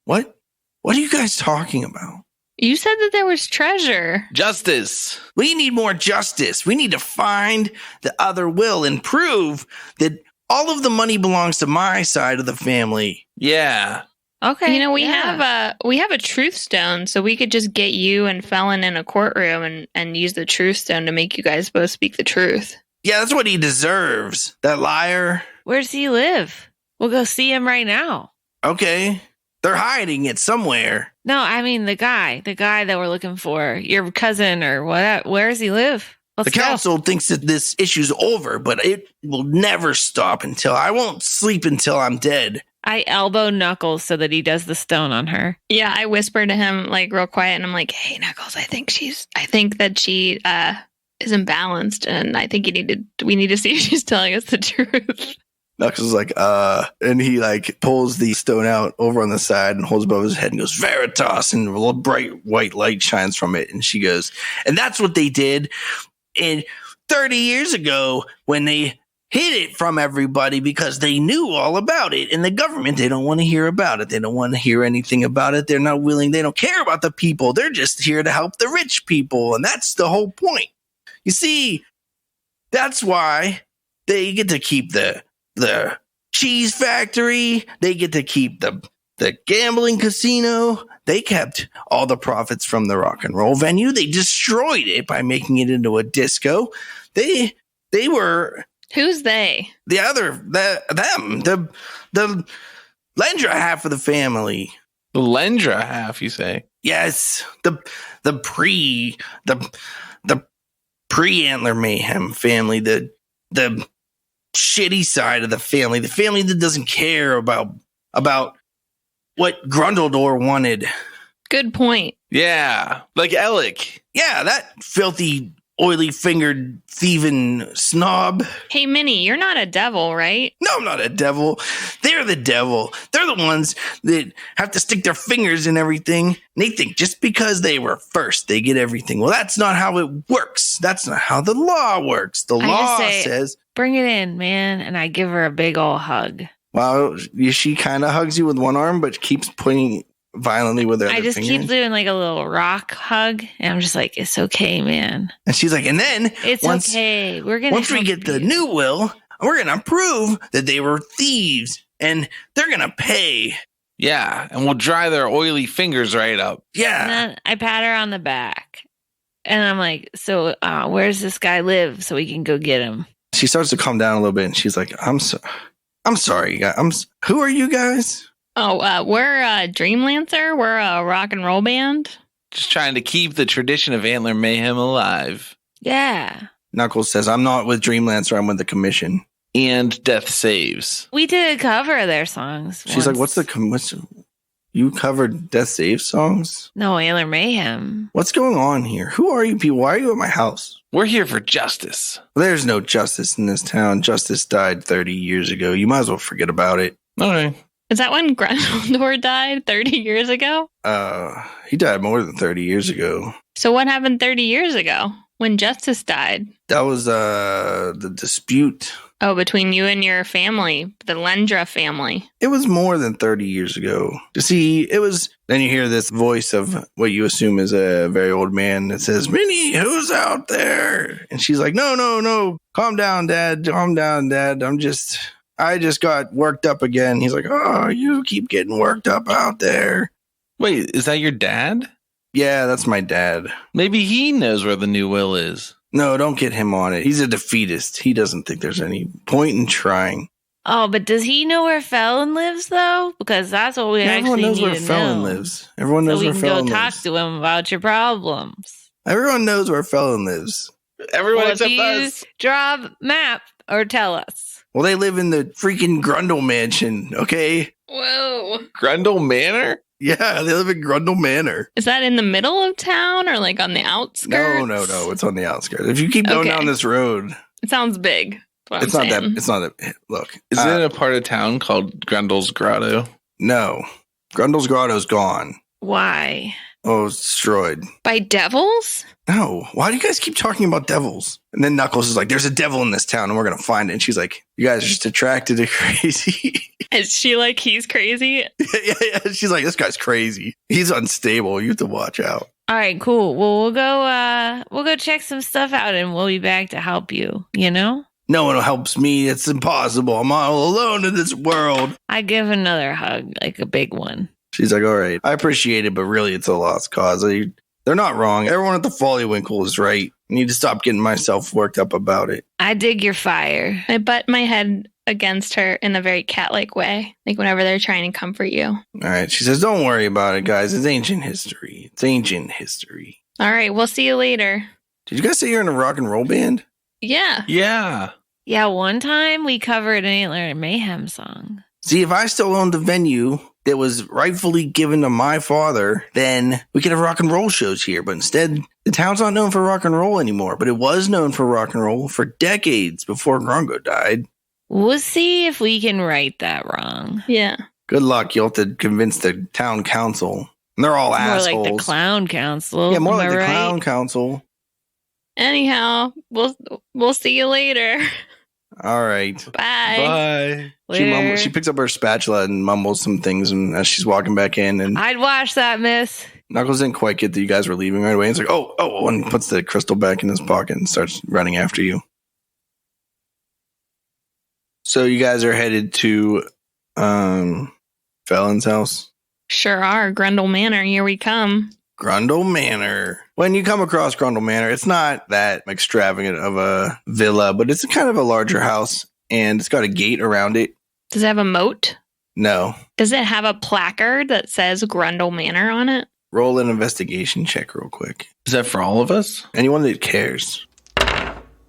What? What are you guys talking about? You said that there was treasure. Justice. We need more justice. We need to find the other will and prove that all of the money belongs to my side of the family. Yeah. Okay. You know, we have a truth stone, so we could just get you and Felon in a courtroom and use the truth stone to make you guys both speak the truth. Yeah, that's what he deserves. That liar. Where does he live? We'll go see him right now. Okay. They're hiding it somewhere. No, I mean the guy that we're looking for, your cousin or what? Where does he live? Let's The council thinks that this issue's over, but it will never stop until I won't sleep until I'm dead. I elbow Knuckles so that he does the stone on her. Yeah, I whisper to him like real quiet, and I'm like, "Hey, Knuckles, I think that she is imbalanced, and I think we need to see if she's telling us the truth." Knuckles is like, and he like pulls the stone out over on the side and holds above his head and goes, Veritas, and a little bright white light shines from it. And she goes, and that's what they did in 30 years ago when they hid it from everybody because they knew all about it. And the government, they don't want to hear about it. They don't want to hear anything about it. They're not willing. They don't care about the people. They're just here to help the rich people. And that's the whole point. You see, that's why they get to keep the cheese factory. They get to keep the gambling casino. They kept all the profits from the rock and roll venue. They destroyed it by making it into a disco. They were... Who's they? The Lendra half of the family. The Lendra half, you say? Yes, the pre-antler mayhem family, the shitty side of the family that doesn't care about what Grundledor wanted. Good point. Yeah, like Alec. Yeah, that filthy, oily-fingered, thieving snob. Hey, Minnie, you're not a devil, right? No, I'm not a devil. They're the devil. They're the ones that have to stick their fingers in everything. And they think just because they were first, they get everything. Well, that's not how it works. That's not how the law works. The law says... Bring it in, man. And I give her a big ol' hug. Well, she kind of hugs you with one arm, but keeps pointing violently with her other I just finger. keep doing like a little rock hug. And I'm just like, it's okay, man. And she's like, and then... It's okay. Once we get the new will, we're going to prove that they were thieves. And they're going to pay. Yeah, and we'll dry their oily fingers right up. And Yeah. then I pat her on the back. And I'm like, so where's this guy live so we can go get him? She starts to calm down a little bit, and she's like, I'm sorry, you guys. Who are you guys? Oh, we're Dreamlancer. We're a rock and roll band. Just trying to keep the tradition of Antler Mayhem alive. Yeah. Knuckles says, I'm not with Dreamlancer, I'm with the Commission. And Death Saves. We did a cover of their songs. She's like, what's the Commission? You covered Death Save songs? No, Antler Mayhem. What's going on here? Who are you people? Why are you at my house? We're here for justice. There's no justice in this town. Justice died 30 years ago. You might as well forget about it. Okay. Is that when Grundle died 30 years ago? He died more than 30 years ago. So what happened 30 years ago when Justice died? That was the dispute. Oh, between you and your family, the Lendra family. It was more than 30 years ago. You see, it was... Then you hear this voice of what you assume is a very old man that says, Minnie, who's out there? And she's like, no. Calm down, Dad. Calm down, Dad. I just got worked up again. He's like, oh, you keep getting worked up out there. Wait, is that your dad? Yeah, that's my dad. Maybe he knows where the new will is. No, don't get him on it. He's a defeatist. He doesn't think there's any point in trying. Oh, but does he know where Felon lives, though? Because that's what we Everyone actually knows need where to Felon know. lives. Everyone knows So we where can Felon go talk lives. to him about your problems. Everyone knows where Felon lives. Everyone Well, if except you us. draw a map or tell us. Well, they live in the freaking Grundle Mansion, okay? Whoa. Grundle Manor? Yeah, they live in Grundle Manor. Is that in the middle of town or like on the outskirts? No. It's on the outskirts. If you keep going Okay. down this road, It sounds big. That's it's what not I'm saying. that. It's not that. Look, Is it in a part of town called Grundle's Grotto? no. Grundle's Grotto's gone. Why? Oh, it's destroyed. By devils? No. Why do you guys keep talking about devils? And then Knuckles is like, there's a devil in this town and we're going to find it. And she's like, you guys are just attracted to crazy. Is she like, he's crazy? yeah. She's like, this guy's crazy. He's unstable. You have to watch out. All right, cool. Well, we'll go check some stuff out and we'll be back to help you, you know? No one helps me. It's impossible. I'm all alone in this world. I give another hug, like a big one. She's like, all right, I appreciate it, but really it's a lost cause. They're not wrong. Everyone at the Follywinkle is right. I need to stop getting myself worked up about it. I dig your fire. I butt my head against her in a very cat-like way, like whenever they're trying to comfort you. All right. She says, don't worry about it, guys. It's ancient history. It's ancient history. All right, we'll see you later. Did you guys say you're in a rock and roll band? Yeah. Yeah. Yeah, one time we covered an Antler Mayhem song. See, if I still owned the venue that was rightfully given to my father, then we could have rock and roll shows here. But instead, the town's not known for rock and roll anymore. But it was known for rock and roll for decades before Grungo died. We'll see if we can right that wrong. Yeah. Good luck. You'll have to convince the town council. And they're all More assholes. like the clown council. Yeah, more am like I the right? clown council. Anyhow, we'll see you later. All right. Bye. Bye. Later. She picks up her spatula and mumbles some things and as she's walking back in. And I'd wash that, miss. Knuckles didn't quite get that you guys were leaving right away. It's like, oh, and puts the crystal back in his pocket and starts running after you. So you guys are headed to Felon's house. Sure are. Grundle Manor, here we come. Grundle Manor. When you come across Grundle Manor, it's not that extravagant of a villa, but it's kind of a larger house, and it's got a gate around it. Does it have a moat? No. Does it have a placard that says Grundle Manor on it? Roll an investigation check real quick. Is that for all of us? Anyone that cares.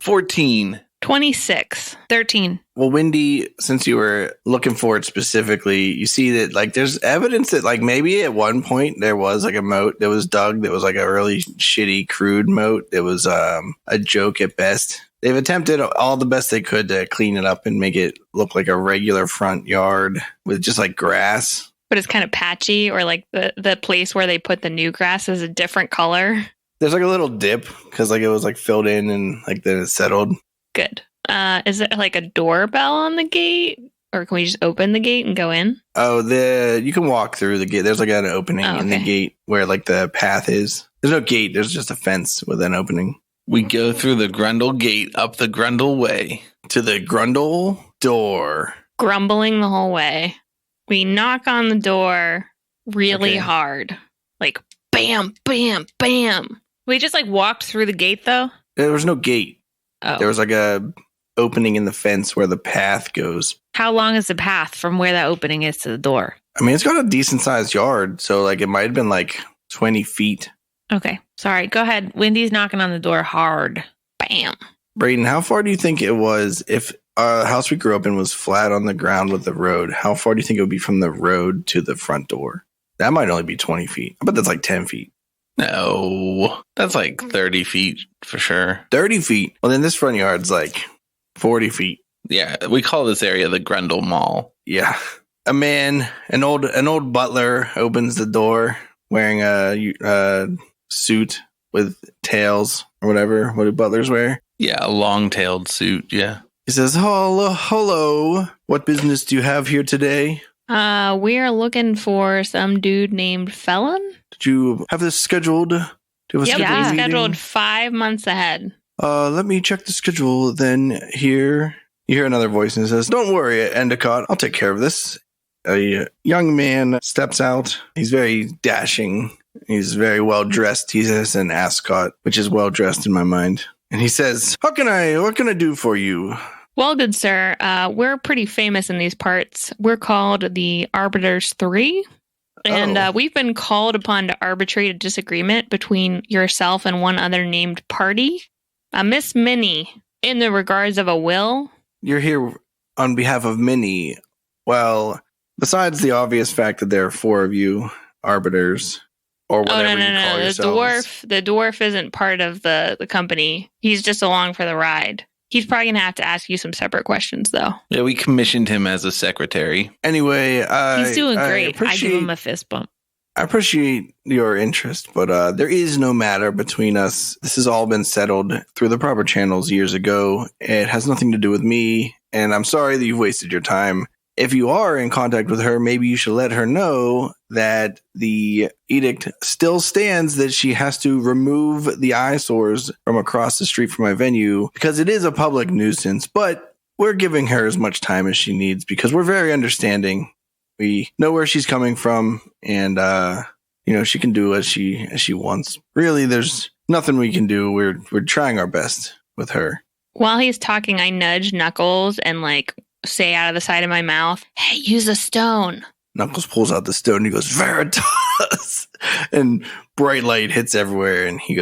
14. 26. 13. Well, Wendy, since you were looking for it specifically, you see that like there's evidence that like maybe at one point there was like a moat that was dug that was like a really shitty, crude moat. That was a joke at best. They've attempted all the best they could to clean it up and make it look like a regular front yard with just like grass. But it's kind of patchy, or like the place where they put the new grass is a different color. There's like a little dip because like it was like filled in and like then it settled. Good. Is it like a doorbell on the gate? Or can we just open the gate and go in? Oh, you can walk through the gate. There's like an opening in the okay. gate where like the path is. There's no gate. There's just a fence with an opening. We go through the Grundle gate up the Grundle way. To the Grundle door. Grumbling the whole way. We knock on the door really Okay. hard. Like, bam, bam, bam. We just like walked through the gate though. There was no gate. Oh. There was like a opening in the fence where the path goes. How long is the path from where that opening is to the door? I mean, it's got a decent sized yard, so like it might have been like 20 feet. Okay. Sorry. Go ahead. Wendy's knocking on the door hard. Bam. Brayden, how far do you think it was if our house we grew up in was flat on the ground with the road? How far do you think it would be from the road to the front door? That might only be 20 feet. I bet that's like 10 feet. No, that's like 30 feet for sure. 30 feet. Well, then this front yard's like 40 feet. Yeah, we call this area the Grundle Mall. Yeah. A man, an old butler opens the door wearing a suit with tails or whatever. What do butlers wear? Yeah, a long-tailed suit, yeah. He says, hello. What business do you have here today? We're looking for some dude named Felon. Did you have this scheduled? Do you have a Yep, scheduled we meeting? scheduled 5 months ahead. Let me check the schedule then here. You hear another voice and it says, don't worry, Endicott. I'll take care of this. A young man steps out. He's very dashing. He's very well dressed. He's an ascot, which is well dressed in my mind. And he says, what can I do for you? Well, good sir, we're pretty famous in these parts. We're called the Arbiters 3. And we've been called upon to arbitrate a disagreement between yourself and one other named party. Miss Minnie, in the regards of a will. You're here on behalf of Minnie. Well, besides the obvious fact that there are 4 of you arbiters, or whatever you call yourselves. The dwarf isn't part of the company. He's just along for the ride. He's probably going to have to ask you some separate questions, though. Yeah, we commissioned him as a secretary. Anyway, He's doing great. I give him a fist bump. I appreciate your interest, but there is no matter between us. This has all been settled through the proper channels years ago. It has nothing to do with me, and I'm sorry that you've wasted your time. If you are in contact with her, maybe you should let her know that the edict still stands that she has to remove the eyesores from across the street from my venue because it is a public nuisance, but we're giving her as much time as she needs because we're very understanding. We know where she's coming from, and she can do as she wants. Really, there's nothing we can do. We're trying our best with her. While he's talking, I nudge Knuckles and say out of the side of my mouth, "Hey, use a stone." Knuckles pulls out the stone and he goes, Veritas! And bright light hits everywhere, and he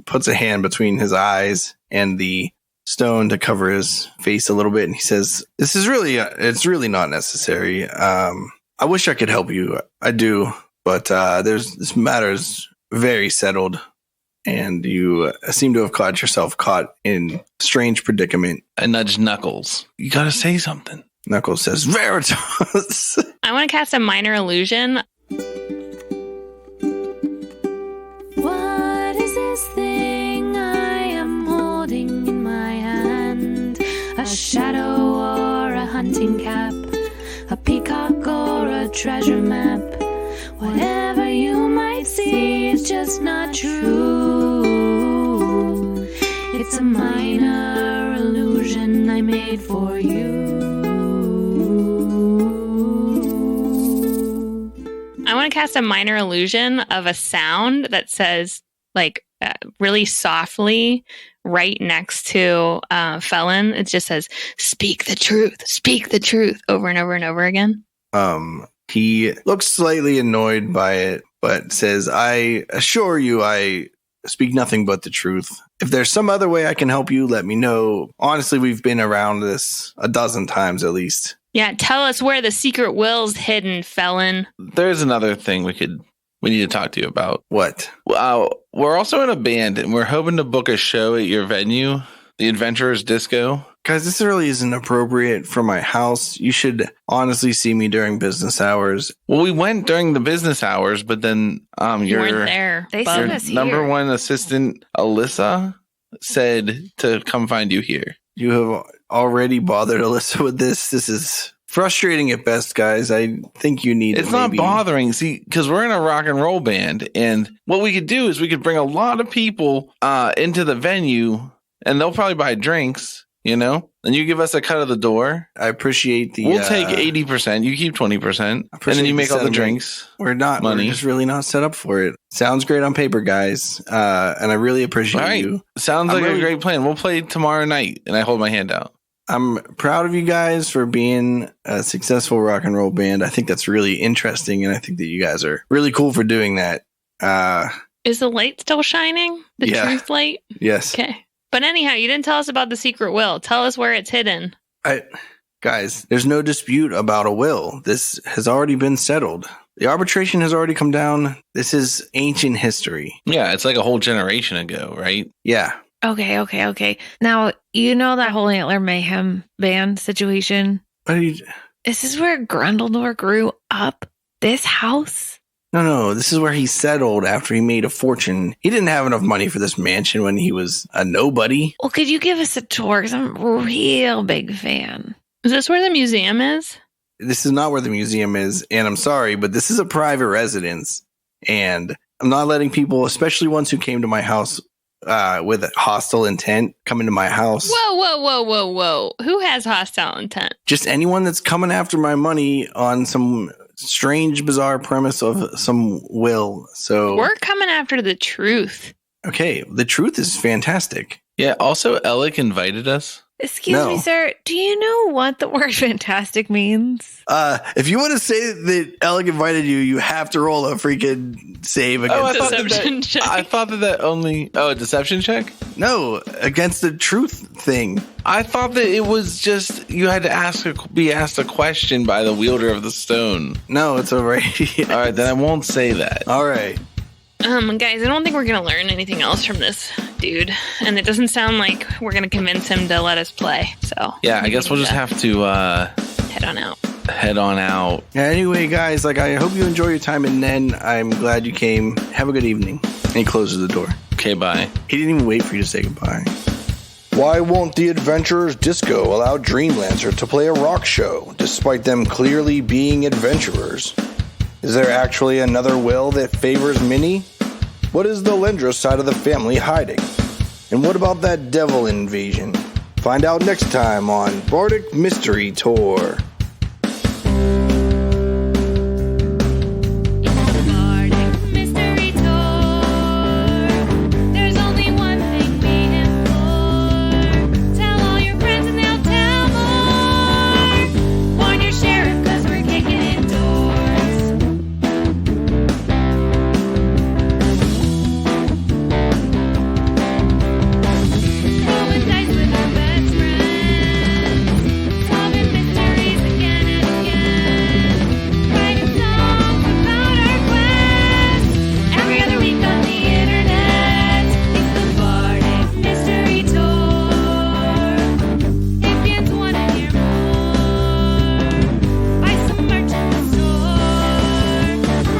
puts a hand between his eyes and the stone to cover his face a little bit, and he says, it's really not necessary. I wish I could help you. I do, but this matter is very settled, and you seem to have caught in strange predicament. I nudged Knuckles. You gotta say something. Knuckles says, Veritas! I want to cast a minor illusion. What is this thing I am holding in my hand? A shadow or a hunting cap? A peacock or a treasure map? Whatever you might see is just not true. It's a minor illusion I made for you. I want to cast a minor illusion of a sound that says, really softly, right next to Felon. It just says, speak the truth, over and over and over again. He looks slightly annoyed by it, but says, I assure you I speak nothing but the truth. If there's some other way I can help you, let me know. Honestly, we've been around this a dozen times at least. Yeah, tell us where the secret will's hidden, Felon. There's another thing we need to talk to you about. What? We're also in a band, and we're hoping to book a show at your venue, the Adventurers Disco. Guys, this really isn't appropriate for my house. You should honestly see me during business hours. Well, we went during the business hours, but then You weren't there. They bub. sent your us number here. one assistant, Alyssa, said to come find you here. You have already bothered Alyssa with this. This is frustrating at best, guys. I think you need It's to not maybe... bothering. See, because we're in a rock and roll band, and what we could do is we could bring a lot of people into the venue, and they'll probably buy drinks. you know? And you give us a cut of the door. I appreciate the. We'll take 80%. You keep 20%. And then you make all the drinks. We're money. just really not set up for it. Sounds great on paper, guys. And I really appreciate you. Sounds like a great plan. We'll play tomorrow night, and I hold my hand out. I'm proud of you guys for being a successful rock and roll band. I think that's really interesting, and I think that you guys are really cool for doing that. Is the light still shining? The Yeah. truth light? Yes. Okay. But anyhow, you didn't tell us about the secret will. Tell us where it's hidden. Guys, there's no dispute about a will. This has already been settled. The arbitration has already come down. This is ancient history. Yeah, it's like a whole generation ago, right? Yeah. Okay. Now, you know that whole Antler Mayhem band situation? What are you... This is where Grundle grew up? This house? No, this is where he settled after he made a fortune. He didn't have enough money for this mansion when he was a nobody. Well, could you give us a tour? Because I'm a real big fan. Is this where the museum is? This is not where the museum is, and I'm sorry, but this is a private residence, and I'm not letting people, especially ones who came to my house with a hostile intent, come into my house. Whoa. Who has hostile intent? Just anyone that's coming after my money on some strange, bizarre premise of some will. So We're coming after the truth. okay, the truth is fantastic. Yeah, also, Alec invited us. Excuse No. me, sir. Do you know what the word fantastic means? If you want to say that Alec invited you, you have to roll a freaking save against. Oh, I thought Deception check. I thought that only... Oh, a deception check? No, against the truth thing. I thought that it was just... You had to be asked a question by the wielder of the stone. No, it's all right. All right, then I won't say that. All right. Guys, I don't think we're going to learn anything else from this dude. And it doesn't sound like we're going to convince him to let us play. So, Yeah, I guess we'll just have to head on out. head on out. Yeah, anyway, guys, I hope you enjoy your time in Nen. I'm glad you came. Have a good evening. And he closes the door. Okay, bye. He didn't even wait for you to say goodbye. Why won't the Adventurers Disco allow Dreamlancer to play a rock show, despite them clearly being adventurers? Is there actually another will that favors Minnie? What is the Lendra side of the family hiding? And what about that devil invasion? Find out next time on Bardic Mystery Tour. Bardic Mystery Tour. There's only one thing we implore. Tell all your friends and they'll tell more. Warn your sheriff 'cause we're kicking in doors. Rolling dice with our best friends. Solving mysteries again and again. Writing songs about our quest. Every other week on the internet. It's the Bardic Mystery Tour. If kids want to hear more, buy some merch at the store.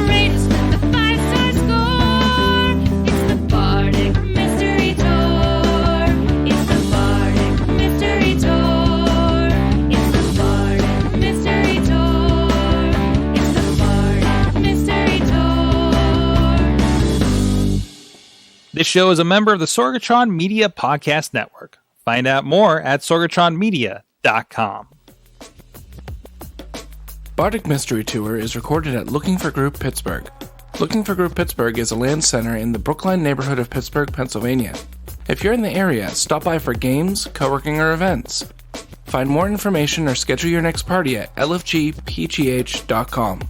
Rate us with a 5-star score. It's the Bardic Mystery Tour. It's the Bardic Mystery Tour. It's the Bardic Mystery Tour. It's the Bardic Mystery Tour. This show is a member of the Sorgatron Media Podcast Network. Find out more at sorgatronmedia.com. Bardic Mystery Tour is recorded at Looking for Group Pittsburgh. Looking for Group Pittsburgh is a land center in the Brookline neighborhood of Pittsburgh, Pennsylvania. If you're in the area, stop by for games, co-working, or events. Find more information or schedule your next party at lfgpgh.com.